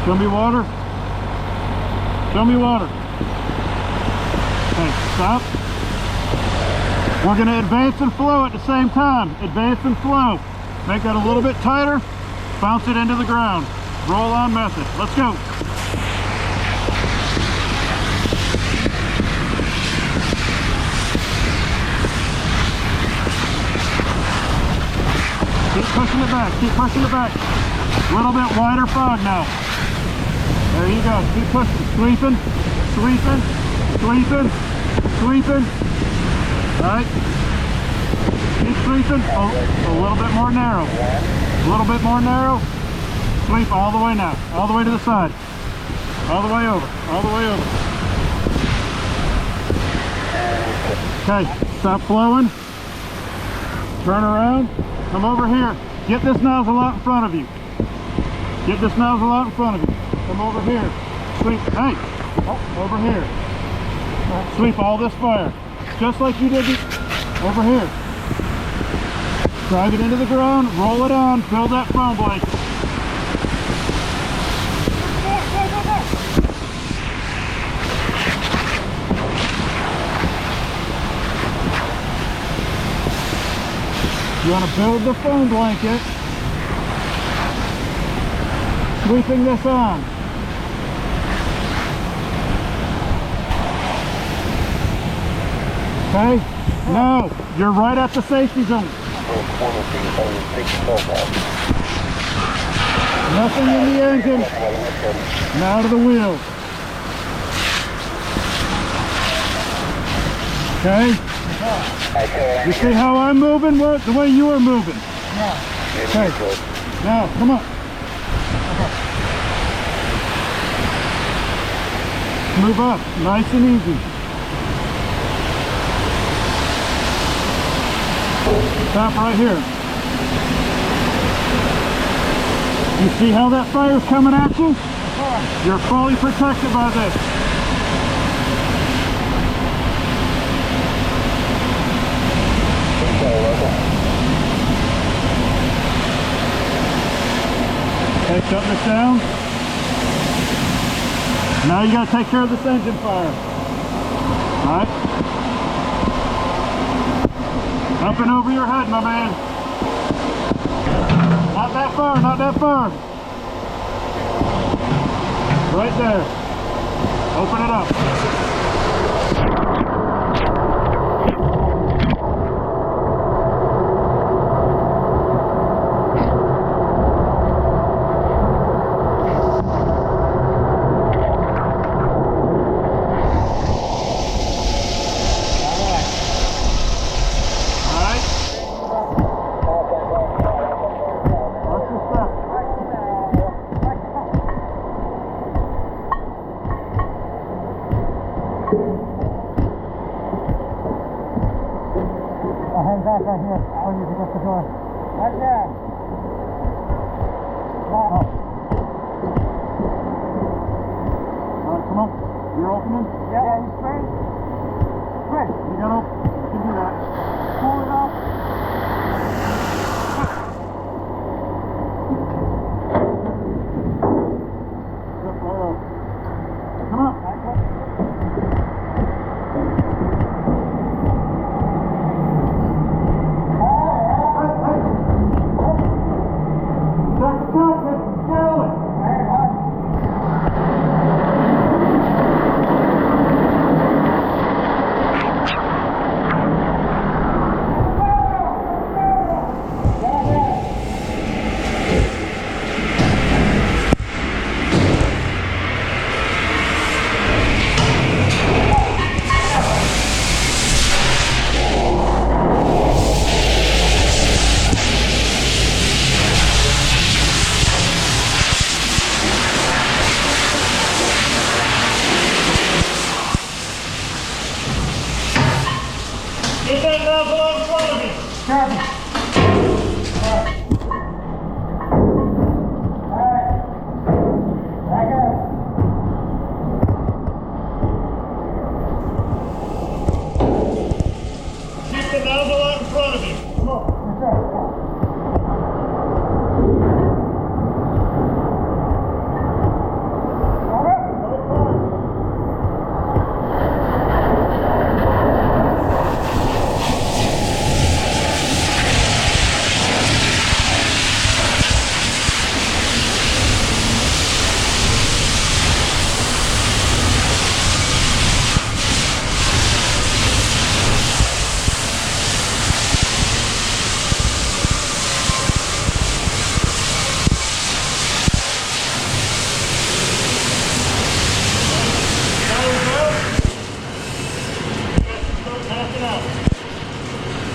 Show me water. Show me water. Okay, stop. We're going to advance and flow at the same time. Advance and flow. Make that a little bit tighter. Bounce it into the ground. Roll on method. Let's go. Keep pushing it back. Keep pushing it back. A little bit wider fog now. There you go. Keep pushing. Sweeping. Sweeping. Sweeping. Sweeping. All right. Keep sweeping. A little bit more narrow. A little bit more narrow. Sweep all the way now. All the way to the side. All the way over. All the way over. Okay. Stop flowing. Turn around. Come over here. Get this nozzle out in front of you. Get this nozzle out in front of you. Come over here. Sweep. Hey. Oh, over here. Sweep all this fire. Just like you did over here. Drive it into the ground. Roll it on. Fill that foam blanket. You want to build the foam blanket, sweeping this on. Okay? No, you're right at the safety zone. Nothing in the engine, and out of the wheels. Okay? You see how I'm moving? The way you are moving. Yeah. Okay. Now, come on. Move up, nice and easy. Stop right here. You see how that fire's coming at you? You're fully protected by this. Okay, shut this down. Now you gotta take care of this engine fire. Alright? Up and over your head, my man. Not that far, not that far. Right there. Open it up. Right here, or you can get the door. Right there. Oh. Alright, come on. You're opening? Yeah, he's straight. Straight. You got open. You can do that. Pull it up. Zip right up. Come on. Get that nozzle out in front of you. Copy.